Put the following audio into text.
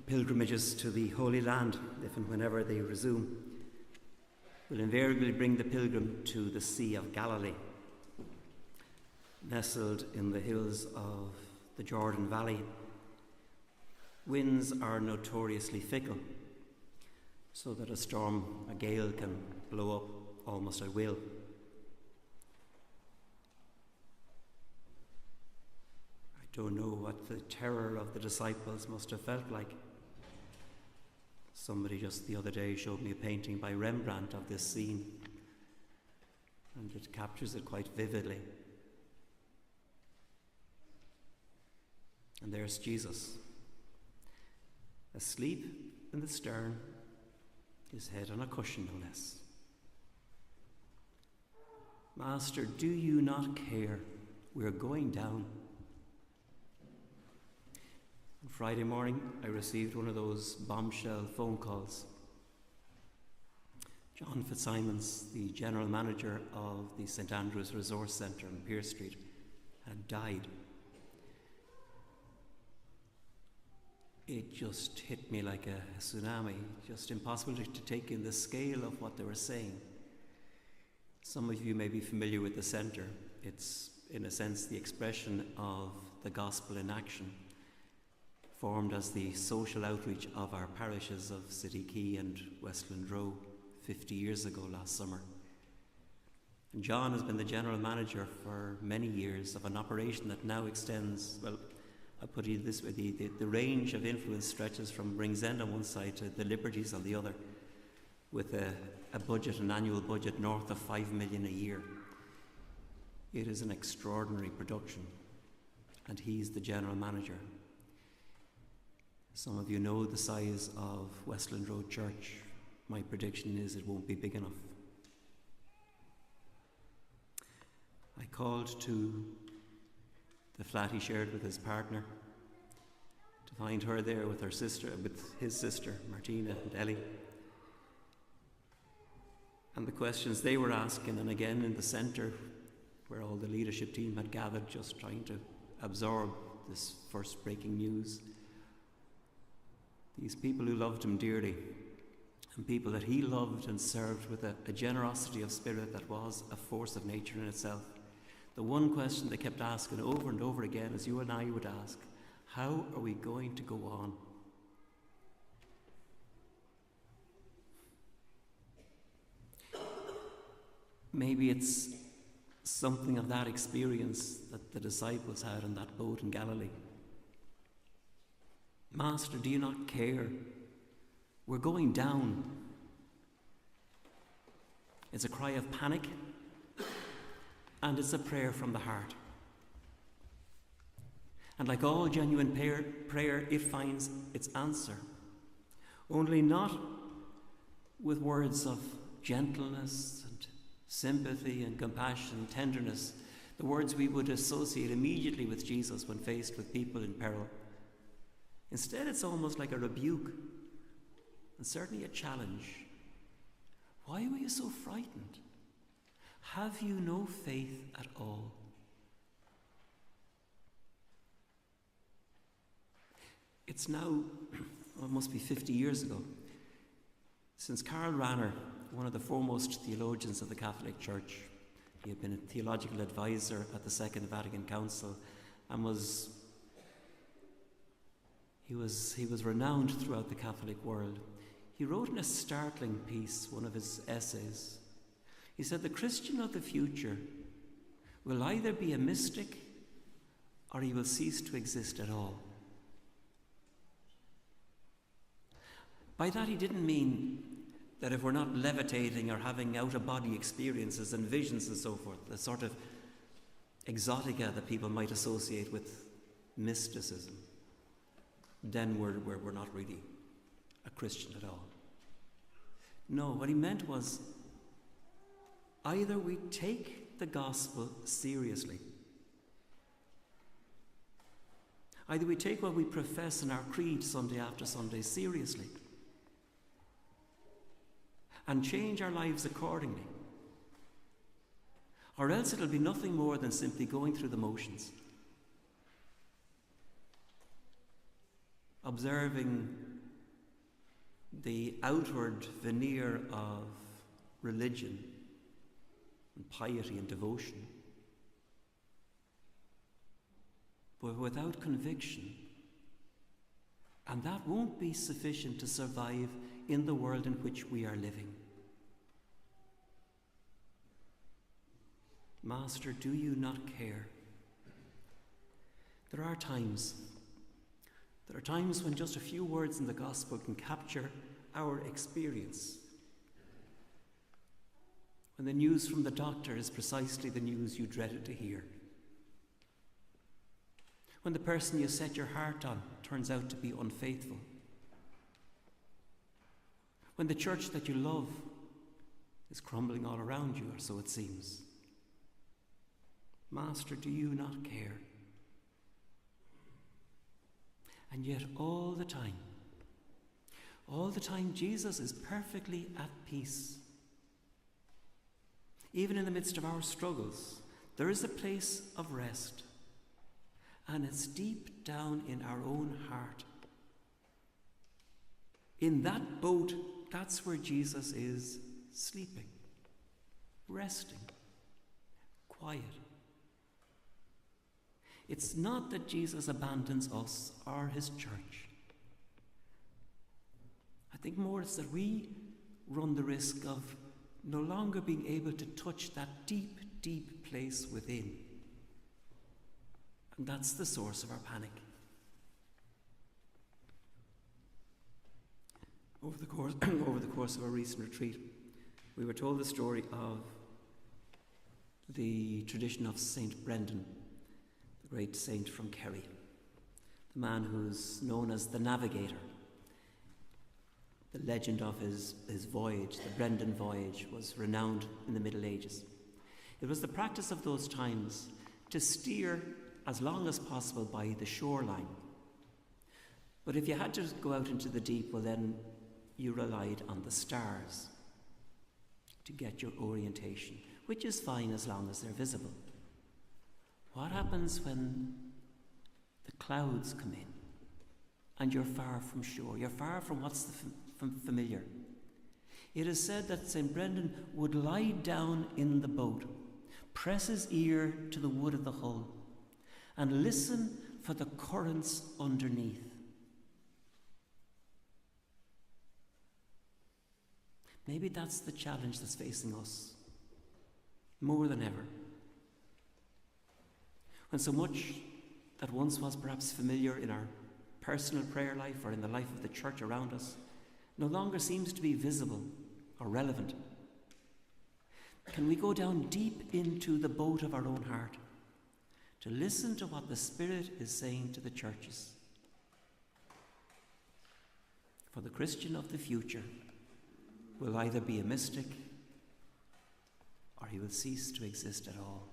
pilgrimages to the Holy Land, if and whenever they resume, will invariably bring the pilgrim to the Sea of Galilee, nestled in the hills of the Jordan Valley. Winds are notoriously fickle, so that a storm, a gale, can blow up almost at will. I don't know what the terror of the disciples must have felt like. Somebody just the other day showed me a painting by Rembrandt of this scene, and it captures it quite vividly. And there's Jesus, asleep in the stern, his head on a cushion, no less. Master, do you not care? We're going down. On Friday morning, I received one of those bombshell phone calls. John Fitzsimons, the general manager of the St Andrew's Resource Centre on Pearse Street, had died. It just hit me like a tsunami, just impossible to take in the scale of what they were saying. Some of you may be familiar with the centre. It's, in a sense, the expression of the gospel in action, formed as the social outreach of our parishes of City Quay and Westland Row 50 years ago last summer. And John has been the general manager for many years of an operation that now extends, well, I'll put it this way, the range of influence stretches from Ringsend on one side to the Liberties on the other, with a budget, an annual budget north of 5 million a year. It is an extraordinary production, and he's the general manager. Some of you know the size of Westland Road Church. My prediction is it won't be big enough. I called to the flat he shared with his partner to find her there with her sister, with his sister, Martina and Ellie. And the questions they were asking, and again in the centre where all the leadership team had gathered, just trying to absorb this first breaking news. These people who loved him dearly, and people that he loved and served with a generosity of spirit that was a force of nature in itself. The one question they kept asking over and over again, as you and I would ask, how are we going to go on? Maybe it's something of that experience that the disciples had on that boat in Galilee. Master, do you not care? We're going down. It's a cry of panic, and it's a prayer from the heart. And like all genuine prayer, it finds its answer, only not with words of gentleness and sympathy and compassion and tenderness, the words we would associate immediately with Jesus when faced with people in peril. Instead, it's almost like a rebuke, and certainly a challenge. Why were you so frightened? Have you no faith at all? It's now, well, it must be 50 years ago, since Karl Rahner, one of the foremost theologians of the Catholic Church, he had been a theological advisor at the Second Vatican Council and he was renowned throughout the Catholic world. He wrote in a startling piece, one of his essays, he said, the Christian of the future will either be a mystic or he will cease to exist at all. By that he didn't mean that if we're not levitating or having out-of-body experiences and visions and so forth, the sort of exotica that people might associate with mysticism, then we're not really a Christian at all. No, what he meant was either we take the gospel seriously, either we take what we profess in our creed Sunday after Sunday seriously and change our lives accordingly, or else it'll be nothing more than simply going through the motions, observing the outward veneer of religion and piety and devotion, but without conviction. And that won't be sufficient to survive in the world in which we are living. Master, do you not care? There are times when just a few words in the gospel can capture our experience. When the news from the doctor is precisely the news you dreaded to hear. When the person you set your heart on turns out to be unfaithful. When the church that you love is crumbling all around you, or so it seems. Master, do you not care? And yet all the time, Jesus is perfectly at peace. Even in the midst of our struggles, there is a place of rest. And it's deep down in our own heart. In that boat, that's where Jesus is sleeping, resting, quiet. It's not that Jesus abandons us or his church. I think more it's that we run the risk of no longer being able to touch that deep, deep place within. And that's the source of our panic. Over the course of our recent retreat, we were told the story of the tradition of St. Brendan, the great saint from Kerry, the man who's known as the Navigator. The legend of his voyage, the Brendan voyage, was renowned in the Middle Ages. It was the practice of those times to steer as long as possible by the shoreline. But if you had to go out into the deep, well then you relied on the stars to get your orientation, which is fine as long as they're visible. What happens when the clouds come in and you're far from shore? You're far from what's familiar. It is said that St. Brendan would lie down in the boat, press his ear to the wood of the hull, and listen for the currents underneath. Maybe that's the challenge that's facing us more than ever. When so much that once was perhaps familiar in our personal prayer life or in the life of the church around us no longer seems to be visible or relevant. Can we go down deep into the boat of our own heart to listen to what the Spirit is saying to the churches? For the Christian of the future will either be a mystic or he will cease to exist at all.